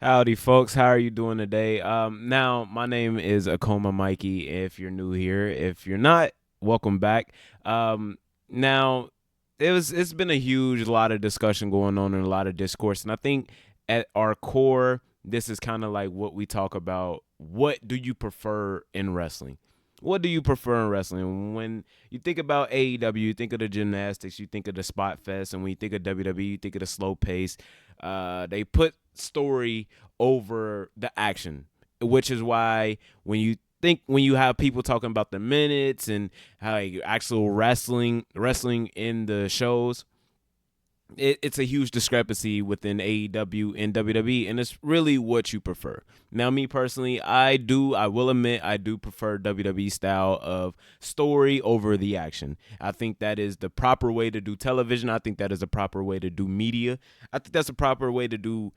Howdy, folks. How are you doing today? Now my name is Akoma Mikey. If you're new here, if you're not, welcome back. Now it's been a huge lot of discussion going on and a lot of discourse, and I think at our core, this is kind of like what we talk about. What do you prefer in wrestling? What do you prefer in wrestling? When you think about AEW, you think of the gymnastics, you think of the spot fest, and when you think of WWE, you think of the slow pace. They put story over the action, which is why when you have people talking about the minutes and how actual wrestling in the shows, it's a huge discrepancy within AEW and WWE, and it's really what you prefer. Now, me personally, I will admit, I do prefer WWE style of story over the action. I think that is the proper way to do television. I think that is the proper way to do media. I think that's a proper way to do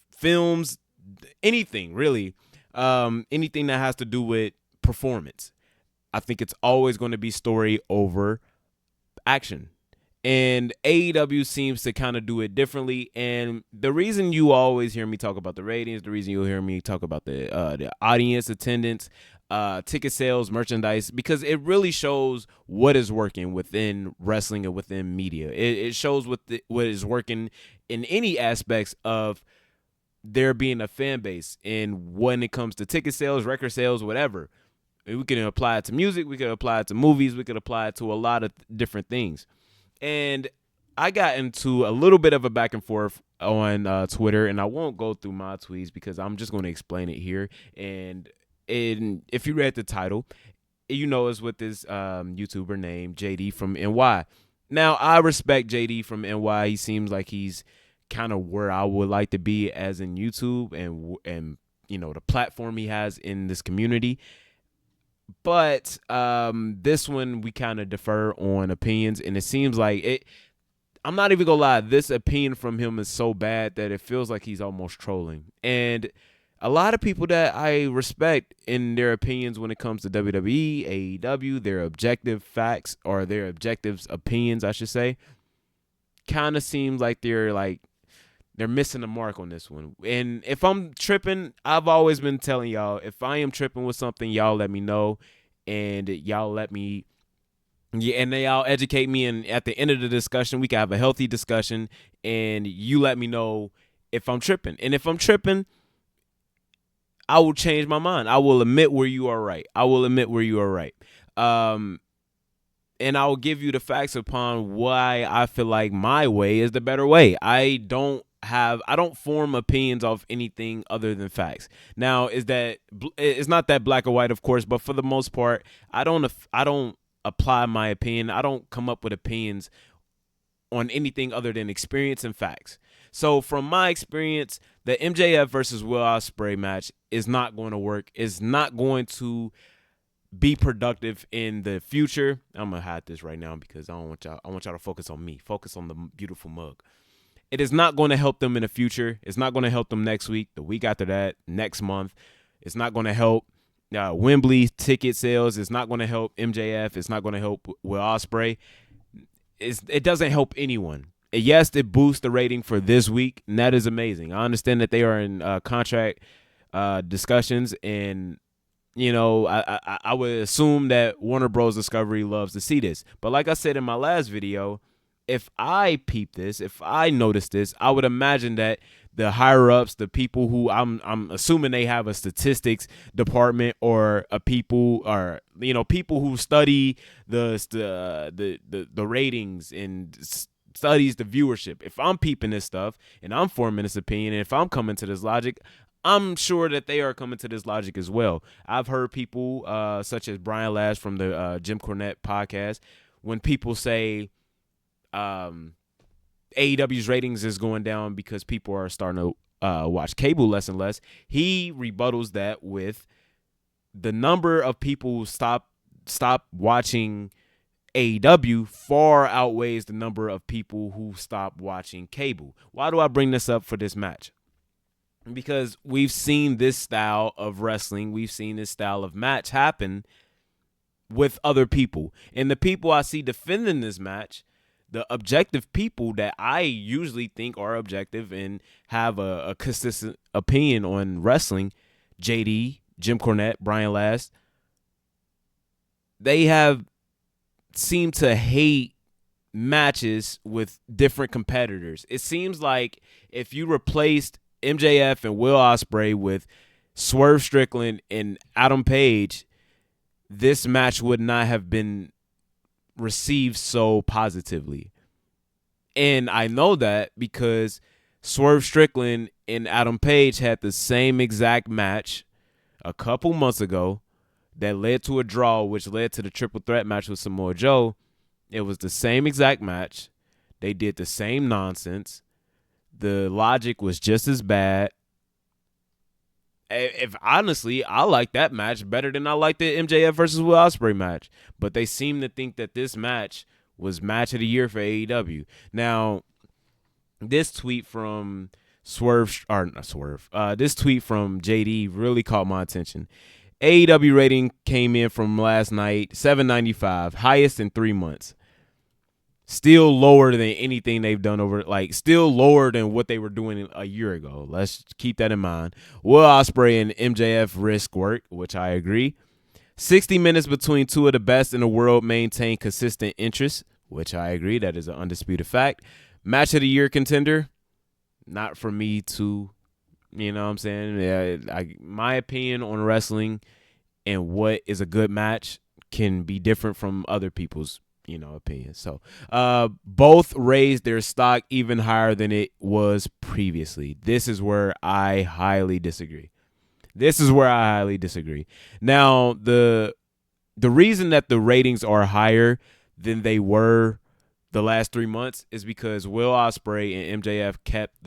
films, anything really, anything that has to do with performance. I think it's always going to be story over action. And AEW seems to kind of do it differently. And the reason you always hear me talk about the ratings, the reason you'll hear me talk about the audience attendance, ticket sales, merchandise, because it really shows what is working within wrestling and within media. It shows what is working in any aspects of there being a fan base. And when it comes to ticket sales, record sales, whatever, we can apply it to music, we can apply it to movies, we could apply it to a lot of different things. And I got into a little bit of a back and forth on Twitter, and I won't go through my tweets because I'm just going to explain it here. And if you read the title, you know it's with this YouTuber named JD from NY. Now, I respect JD from NY. He seems like he's kind of where I would like to be as in YouTube and the platform he has in this community. But this one we kind of defer on opinions, and it seems like it. I'm not even gonna lie. This opinion from him is so bad that it feels like he's almost trolling. And a lot of people that I respect in their opinions when it comes to WWE, AEW, their objective facts or their objective opinions, I should say, kind of seems like they're missing the mark on this one. And if I'm tripping, I've always been telling y'all, if I am tripping with something, y'all let me know. And y'all let me, yeah, and then y'all educate me. And at the end of the discussion, we can have a healthy discussion. And you let me know if I'm tripping. And if I'm tripping, I will change my mind. I will admit where you are right. I will admit where you are right. And I will give you the facts upon why I feel like my way is the better way. I don't form opinions of anything other than facts. Now, it's not that black or white, of course, but for the most part, I don't apply my opinion. I don't come up with opinions on anything other than experience and facts. So from my experience, the MJF versus Will Ospreay match is not going to work. It's not going to be productive in the future. I'm gonna hide this right now because I want y'all to focus on me. Focus on the beautiful mug. It is not going to help them in the future. It's not going to help them next week, the week after that, next month. It's not going to help Wembley ticket sales. It's not going to help MJF. It's not going to help Will Ospreay. It doesn't help anyone. Yes, it boosts the rating for this week, and that is amazing. I understand that they are in contract discussions, and I would assume that Warner Bros. Discovery loves to see this. But like I said in my last video, if I peep this, if I notice this, I would imagine that the higher ups, the people who I'm assuming they have a statistics department or a people or people who study the ratings and studies the viewership. If I'm peeping this stuff and I'm forming this opinion, and if I'm coming to this logic, I'm sure that they are coming to this logic as well. I've heard people such as Brian Lash from the Jim Cornette podcast, when people say AEW's ratings is going down because people are starting to watch cable less and less, he rebuttals that with the number of people who stop watching AEW far outweighs the number of people who stop watching cable. Why do I bring this up for this match? Because we've seen this style of wrestling, we've seen this style of match happen with other people. And the people I see defending this match, the objective people that I usually think are objective and have a consistent opinion on wrestling, JD, Jim Cornette, Brian Last, they have seemed to hate matches with different competitors. It seems like if you replaced MJF and Will Ospreay with Swerve Strickland and Adam Page, this match would not have been received so positively. And I know that because Swerve Strickland and Adam Page had the same exact match a couple months ago that led to a draw, which led to the triple threat match with Samoa Joe. It was the same exact match. They did the same nonsense. The logic was just as bad. If honestly, I like that match better than I like the MJF versus Will Ospreay match. But they seem to think that this match was match of the year for AEW. Now, this tweet from this tweet from JD really caught my attention. AEW rating came in from last night, 795, highest in 3 months. Still lower than anything they've done still lower than what they were doing a year ago. Let's keep that in mind. Will Ospreay and MJF risk work, which I agree. 60 minutes between two of the best in the world maintain consistent interest, which I agree. That is an undisputed fact. Match of the year contender, not for me to, you know what I'm saying? Yeah, my opinion on wrestling and what is a good match can be different from other people's, opinions. So both raised their stock even higher than it was previously. This is where I highly disagree. Now, the reason that the ratings are higher than they were the last 3 months is because Will Ospreay and MJF kept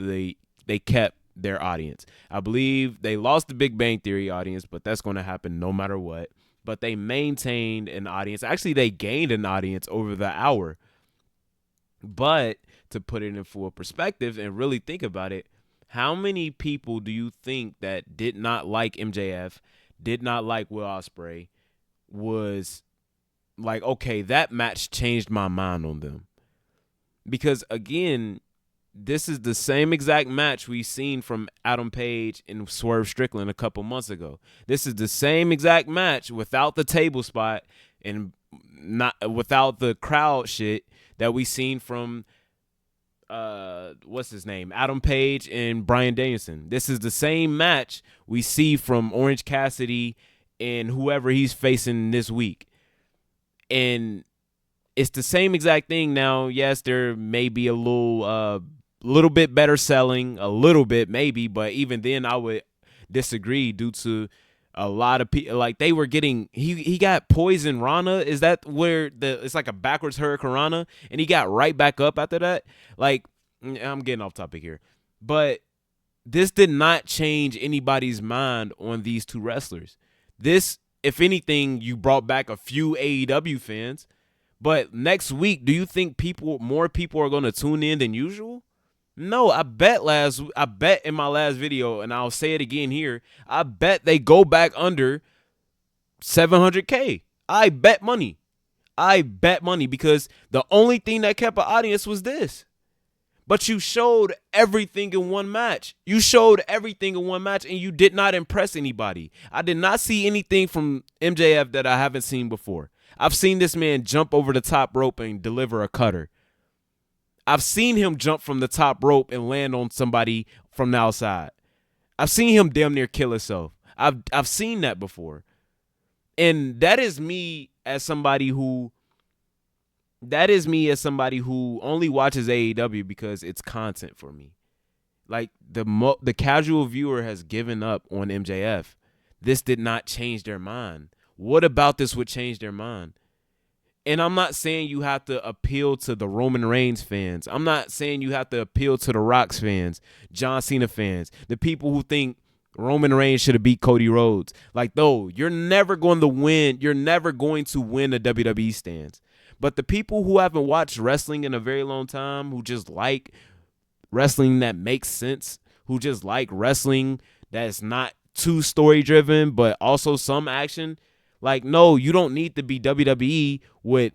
their audience. I believe they lost the Big Bang Theory audience, but that's going to happen no matter what. But they maintained an audience. Actually, they gained an audience over the hour. But to put it in full perspective and really think about it, how many people do you think that did not like MJF, did not like Will Ospreay, was like, okay, that match changed my mind on them? Because, again, this is the same exact match we seen from Adam Page and Swerve Strickland a couple months ago. This is the same exact match without the table spot and not without the crowd shit that we seen from what's his name? Adam Page and Bryan Danielson. This is the same match we see from Orange Cassidy and whoever he's facing this week. And it's the same exact thing now. Yes, there may be a little bit better selling, a little bit maybe, but even then I would disagree due to a lot of people. Like, they were getting, he got Poison Rana. Is that where it's like a backwards Hurricane Rana, and he got right back up after that? Like, I'm getting off topic here, but this did not change anybody's mind on these two wrestlers. This, if anything, you brought back a few AEW fans. But next week, do you think more people are going to tune in than usual? No, I bet in my last video, and I'll say it again here, I bet they go back under 700K. I bet money because the only thing that kept an audience was this. But you showed everything in one match. And you did not impress anybody. I did not see anything from MJF that I haven't seen before. I've seen this man jump over the top rope and deliver a cutter. I've seen him jump from the top rope and land on somebody from the outside. I've seen him damn near kill himself. I've seen that before. And that is me as somebody who only watches AEW because it's content for me. Like, the casual viewer has given up on MJF. This did not change their mind. What about this would change their mind? And I'm not saying you have to appeal to the Roman Reigns fans. I'm not saying you have to appeal to the Rock's fans, John Cena fans, the people who think Roman Reigns should have beat Cody Rhodes. Like, though, you're never going to win. You're never going to win the WWE stands. But the people who haven't watched wrestling in a very long time, who just like wrestling that makes sense, who just like wrestling that's not too story driven, but also some action. Like, no, you don't need to be WWE with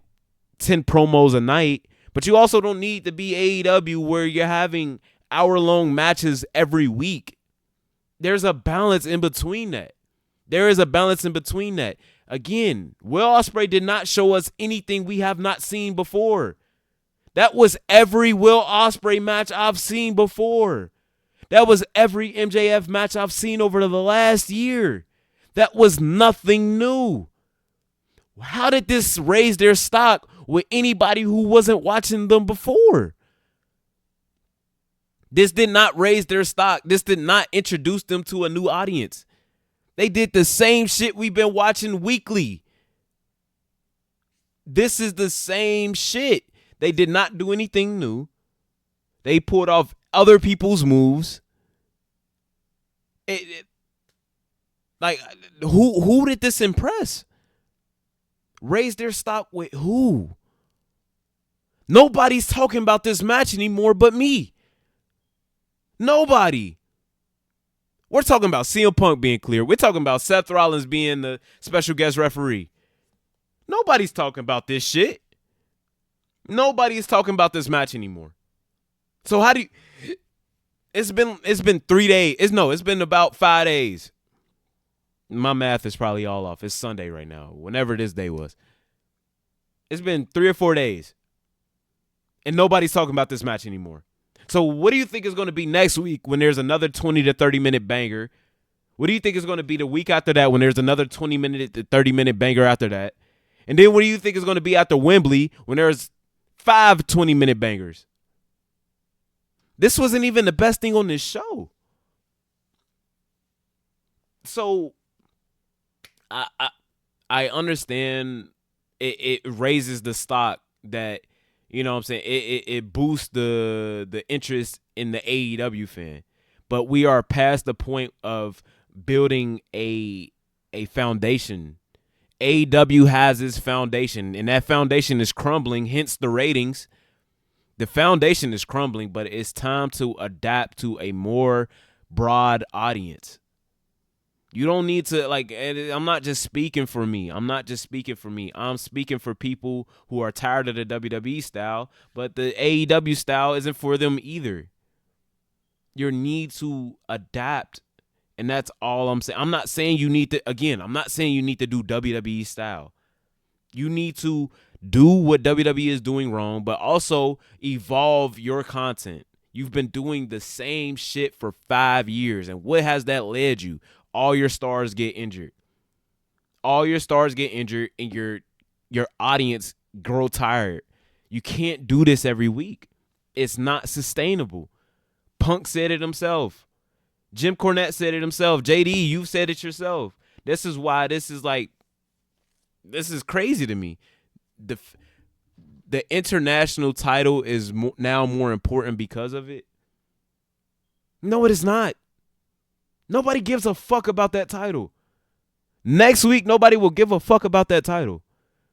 10 promos a night, But you also don't need to be AEW where you're having hour-long matches every week. There's a balance in between that. There is a balance in between that. Again, Will Ospreay did not show us anything we have not seen before. That was every Will Ospreay match I've seen before. That was every MJF match I've seen over the last year. That was nothing new. How did this raise their stock with anybody who wasn't watching them before? This did not raise their stock. This did not introduce them to a new audience. They did the same shit we've been watching weekly. This is the same shit. They did not do anything new. They pulled off other people's moves. Like, who did this impress? Raise their stock with who? Nobody's talking about this match anymore but me. Nobody. We're talking about CM Punk being clear. We're talking about Seth Rollins being the special guest referee. Nobody's talking about this shit. Nobody is talking about this match anymore. So how do you... It's been 3 days. It's been about 5 days. My math is probably all off. It's Sunday right now, whenever this day was. It's been 3 or 4 days. And nobody's talking about this match anymore. So what do you think is going to be next week when there's another 20 to 30 minute banger? What do you think is going to be the week after that when there's another 20 minute to 30 minute banger after that? And then what do you think is going to be after Wembley when there's 5 20-minute bangers? This wasn't even the best thing on this show. So I understand it raises the stock that, you know what I'm saying, it boosts the interest in the AEW fan. But we are past the point of building a foundation. AEW has its foundation, and that foundation is crumbling, hence the ratings. The foundation is crumbling, but it's time to adapt to a more broad audience. You don't need to, like, I'm not just speaking for me. I'm speaking for people who are tired of the WWE style, but the AEW style isn't for them either. You need to adapt, and that's all I'm saying. I'm not saying you need to do WWE style. You need to do what WWE is doing wrong, but also evolve your content. You've been doing the same shit for 5 years, and what has that led you? All your stars get injured. And your audience grow tired. You can't do this every week. It's not sustainable. Punk said it himself. Jim Cornette said it himself. JD, you've said it yourself. This is why this is crazy to me. The international title is now more important because of it. No, it is not. Nobody gives a fuck about that title. Next week, nobody will give a fuck about that title.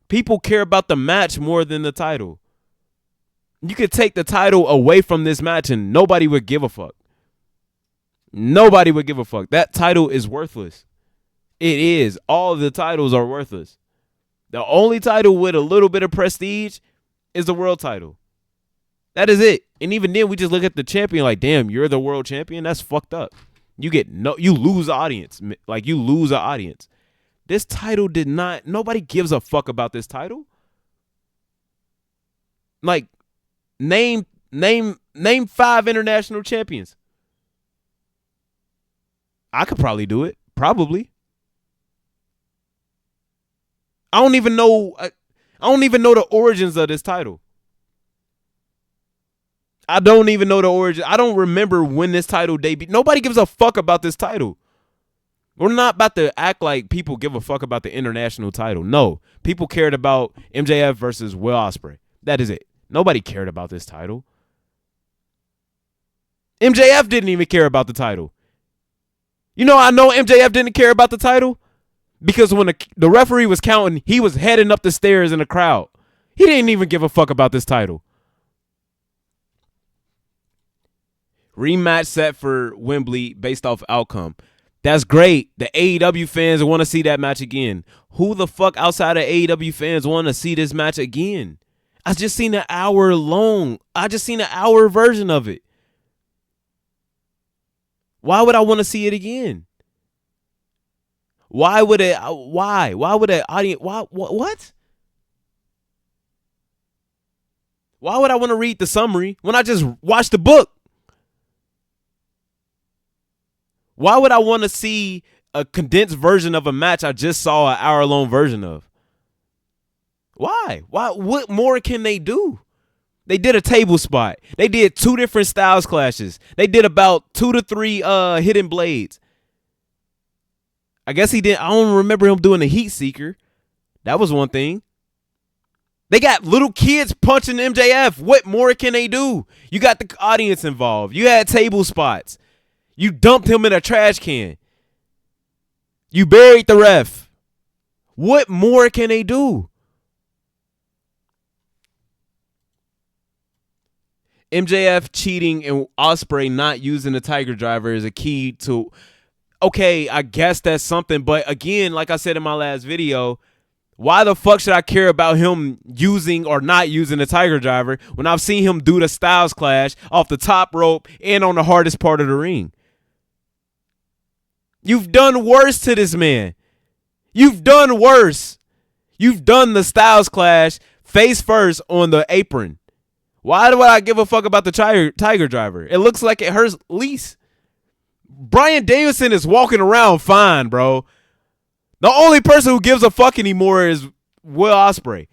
People care about the match more than the title. You could take the title away from this match and nobody would give a fuck. Nobody would give a fuck. That title is worthless. It is. All of the titles are worthless. The only title with a little bit of prestige is the world title. That is it. And even then, we just look at the champion like, damn, you're the world champion? That's fucked up. You lose audience. Like, you lose an audience. This title nobody gives a fuck about this title. Like, name 5 international champions. I could probably do it. Probably. I don't even know the origins of this title. I don't even know the origin. I don't remember when this title debuted. Nobody gives a fuck about this title. We're not about to act like people give a fuck about the international title. No. People cared about MJF versus Will Ospreay. That is it. Nobody cared about this title. MJF didn't even care about the title. You know, I know MJF didn't care about the title because when the referee was counting, he was heading up the stairs in the crowd. He didn't even give a fuck about this title. Rematch set for Wembley based off outcome. That's great. The AEW fans want to see that match again. Who the fuck outside of AEW fans want to see this match again? I just seen an hour long. I just seen an hour version of it. Why would I want to see it again? Why would it? Why? Why would an audience? Why? What? Why would I want to read the summary when I just watched the book? Why would I want to see a condensed version of a match I just saw an hour-long version of? Why? Why? What more can they do? They did a table spot. They did 2 different styles clashes. They did about 2 to 3 hidden blades. I guess he didn't. I don't remember him doing the heat seeker. That was one thing. They got little kids punching MJF. What more can they do? You got the audience involved. You had table spots. You dumped him in a trash can. You buried the ref. What more can they do? MJF cheating and Ospreay not using the Tiger Driver is a key to. Okay, I guess that's something. But again, like I said in my last video, why the fuck should I care about him using or not using the Tiger Driver when I've seen him do the Styles Clash off the top rope and on the hardest part of the ring? You've done worse to this man. You've done worse. You've done the Styles Clash face first on the apron. Why do I give a fuck about the Tiger Driver? It looks like it hurts least. Bryan Danielson is walking around fine, bro. The only person who gives a fuck anymore is Will Ospreay.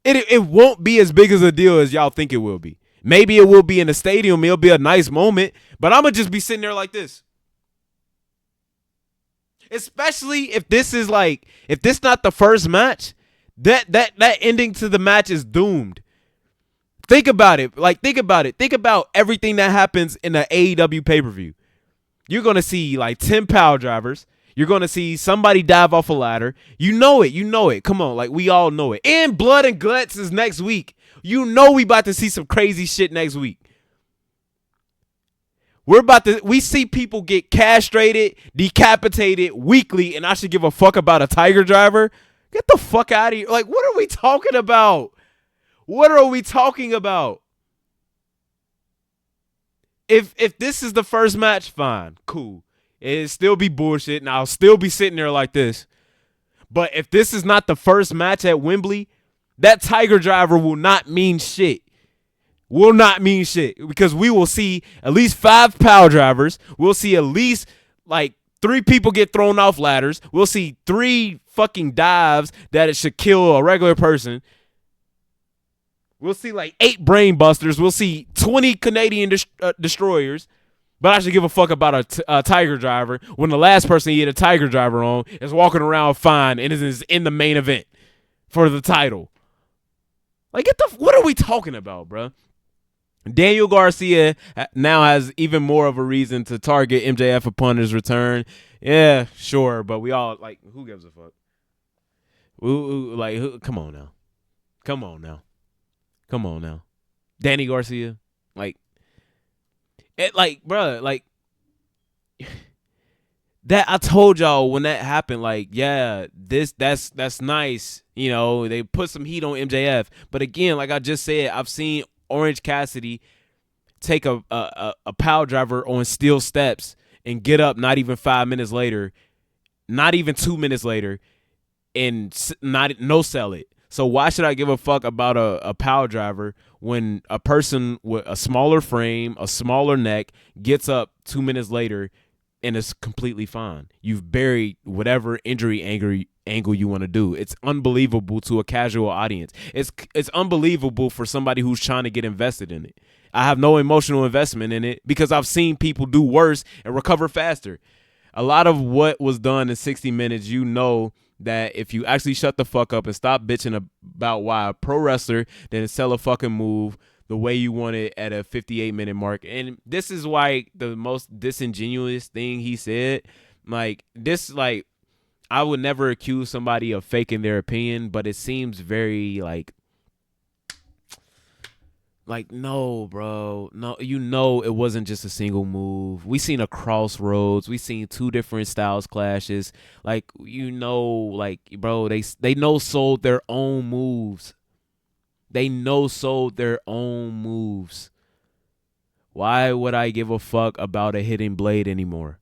It won't be as big as a deal as y'all think it will be. Maybe it will be in the stadium. It'll be a nice moment. But I'm going to just be sitting there like this. Especially if this is like, if this not the first match, that ending to the match is doomed. Think about it. Think about it. Think about everything that happens in the AEW pay-per-view. You're going to see like 10 power drivers. You're going to see somebody dive off a ladder. You know it. You know it. Come on. Like, we all know it. And Blood and Guts is next week. You know we about to see some crazy shit next week. We see people get castrated, decapitated weekly, and I should give a fuck about a Tiger Driver? Get the fuck out of here. Like, what are we talking about? What are we talking about? If this is the first match, fine, cool. It'll still be bullshit, and I'll still be sitting there like this. But if this is not the first match at Wembley, that Tiger Driver will not mean shit. Will not mean shit. Because we will see at least 5 power drivers. We'll see at least like 3 people get thrown off ladders. We'll see 3 fucking dives that it should kill a regular person. We'll see like 8 brain busters. We'll see 20 Canadian destroyers. But I should give a fuck about a Tiger Driver when the last person he hit a Tiger Driver on is walking around fine and is in the main event for the title. Like, what are we talking about, bro? Daniel Garcia now has even more of a reason to target MJF upon his return. Yeah, sure, but we all, like, who gives a fuck? Come on now. Come on now. Come on now. Danny Garcia, bro, that I told y'all when that happened, that's nice. You know, they put some heat on MJF. But again, like I just said, I've seen Orange Cassidy take a power driver on steel steps and get up not even 5 minutes later, not even 2 minutes later, and no sell it. So why should I give a fuck about a power driver when a person with a smaller frame, a smaller neck, gets up 2 minutes later and is completely fine? You've buried whatever injury angle you want to do. It's unbelievable to a casual audience. It's unbelievable for somebody who's trying to get invested in it. I have no emotional investment in it because I've seen people do worse and recover faster. A lot of what was done in 60 minutes, you know, that if you actually shut the fuck up and stop bitching about why a pro wrestler didn't sell a fucking move the way you want it at a 58-minute mark. And this is why the most disingenuous thing he said, I would never accuse somebody of faking their opinion, but it seems very no, bro. No, you know it wasn't just a single move. We seen a crossroads. We seen 2 different styles clashes. Bro, they no sold their own moves. They no sold their own moves. Why would I give a fuck about a hidden blade anymore?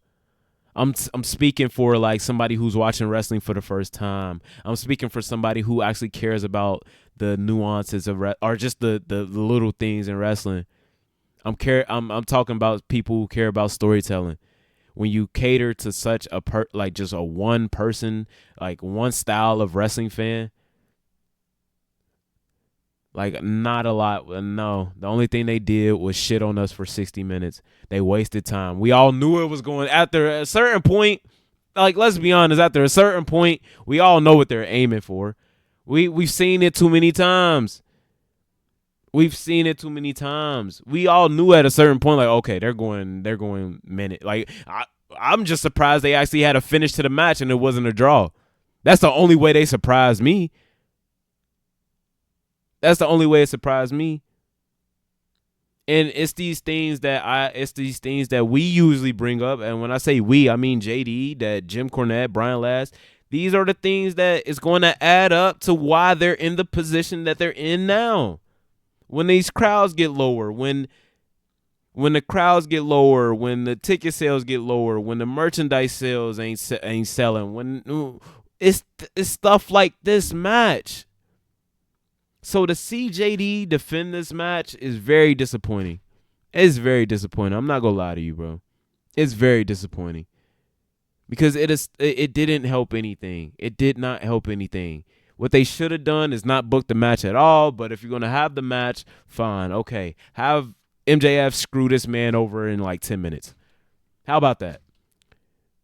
I'm speaking for like somebody who's watching wrestling for the first time. I'm speaking for somebody who actually cares about the nuances of or just the little things in wrestling. I'm talking about people who care about storytelling. When you cater to such a like just a one person, like one style of wrestling fan, like not a lot. No, the only thing they did was shit on us for 60 minutes. They wasted time. We all knew it was going after a certain point. Like, let's be honest, after a certain point, we all know what they're aiming for. We've seen it too many times. We've seen it too many times. We all knew at a certain point, like, okay, they're going minute. Like, I'm just surprised they actually had a finish to the match and it wasn't a draw. That's the only way they surprised me. That's the only way it surprised me. And it's these things that we usually bring up. And when I say we, I mean JD, that Jim Cornette, Brian Last. These are the things that is going to add up to why they're in the position that they're in now. When these crowds get lower, when the crowds get lower, when the ticket sales get lower, when the merchandise sales ain't selling, when it's stuff like this match. So to see JD defend this match is very disappointing. It's very disappointing. I'm not gonna lie to you, bro. It's very disappointing because it didn't help anything. It did not help anything. What they should have done is not book the match at all. But if you're gonna have the match, fine, okay. Have MJF screw this man over in like 10 minutes. How about that?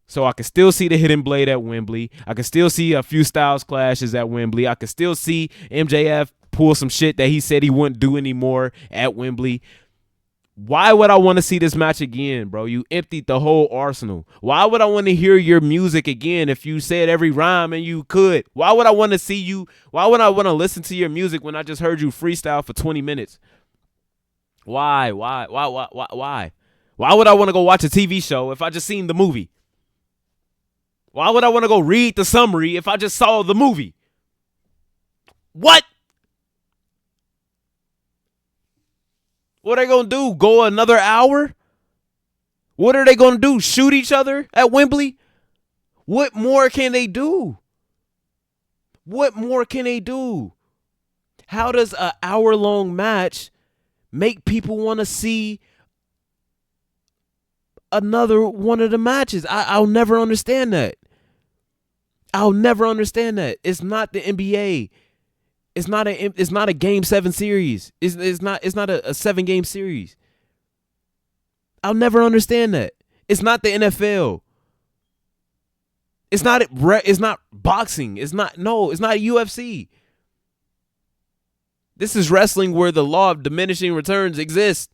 So I can still see the hidden blade at Wembley. I can still see a few styles clashes at Wembley. I can still see MJF pull some shit that he said he wouldn't do anymore at Wembley. Why would I want to see this match again, bro? You emptied the whole arsenal. Why would I want to hear your music again if you said every rhyme and you could? Why would I want to see you? Why would I want to listen to your music when I just heard you freestyle for 20 minutes? Why? Why would I want to go watch a TV show if I just seen the movie? Why would I want to go read the summary if I just saw the movie? What? What are they going to do? Go another hour? What are they going to do? Shoot each other at Wembley? What more can they do? What more can they do? How does an hour-long match make people want to see another one of the matches? I'll never understand that. I'll never understand that. It's not the NBA. It's not a game 7 series. It's not a 7-game series. I'll never understand that. It's not the NFL. It's not boxing. It's not UFC. This is wrestling where the law of diminishing returns exists.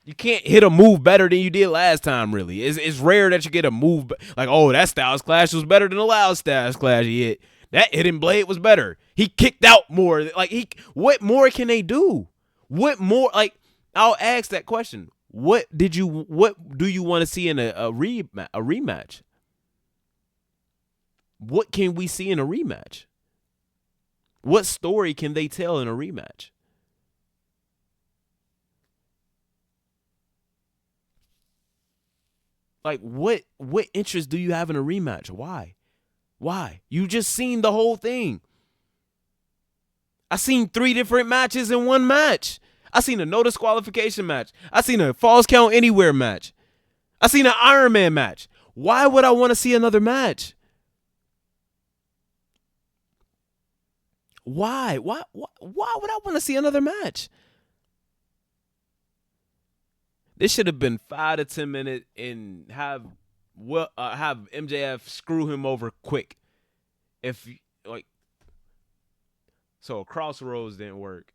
You can't hit a move better than you did last time, really. It's rare that you get a move like, oh, that Styles Clash was better than the last Styles Clash he hit. That hidden blade was better. He kicked out more. What more can they do? What more? Like, I'll ask that question. What do you want to see in a rematch? What can we see in a rematch? What story can they tell in a rematch? Like, what interest do you have in a rematch? Why? You just seen the whole thing. I seen 3 different matches in one match. I seen a no disqualification match. I seen a falls count anywhere match. I seen an Iron Man match. Why would I want to see another match? Why? Why would I want to see another match? This should have been 5 to 10 minutes and have MJF screw him over quick. If like, so a crossroads didn't work,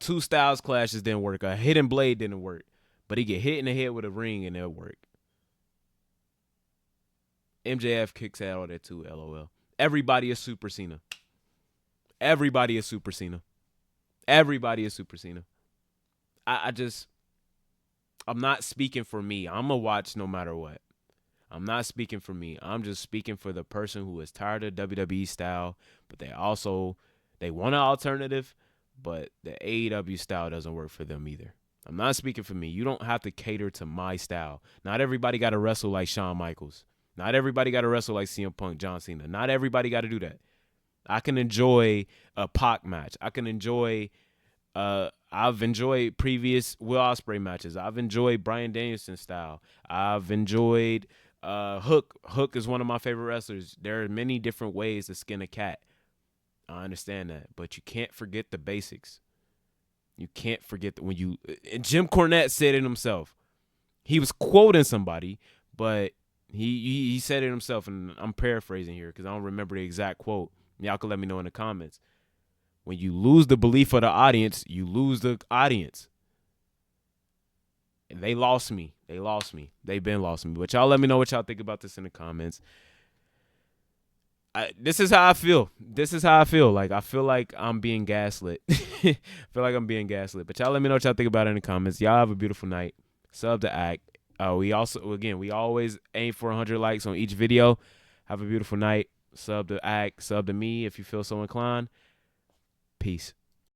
2 styles clashes didn't work, a hidden blade didn't work, but he get hit in the head with a ring and it'll work. MJF kicks out of that too. LOL. Everybody is Super Cena. Everybody is Super Cena. Everybody is Super Cena. I'm not speaking for me. I'm going to watch no matter what. I'm not speaking for me. I'm just speaking for the person who is tired of WWE style, but they want an alternative, but the AEW style doesn't work for them either. I'm not speaking for me. You don't have to cater to my style. Not everybody got to wrestle like Shawn Michaels. Not everybody got to wrestle like CM Punk, John Cena. Not everybody got to do that. I can enjoy a Pac match. I can enjoy. I've enjoyed previous Will Ospreay matches. I've enjoyed Bryan Danielson style. I've enjoyed Hook. Hook is one of my favorite wrestlers. There are many different ways to skin a cat. I understand that, but you can't forget the basics. You can't forget that when you. And Jim Cornette said it himself. He was quoting somebody, but he said it himself, and I'm paraphrasing here because I don't remember the exact quote. Y'all can let me know in the comments. When you lose the belief of the audience, you lose the audience. And they lost me. They lost me. They've been lost me. But y'all let me know what y'all think about this in the comments. This is how I feel. This is how I feel. Like, I feel like I'm being gaslit. I feel like I'm being gaslit. But y'all let me know what y'all think about it in the comments. Y'all have a beautiful night. Sub to Act. We always aim for 100 likes on each video. Have a beautiful night. Sub to Act. Sub to me if you feel so inclined. Peace.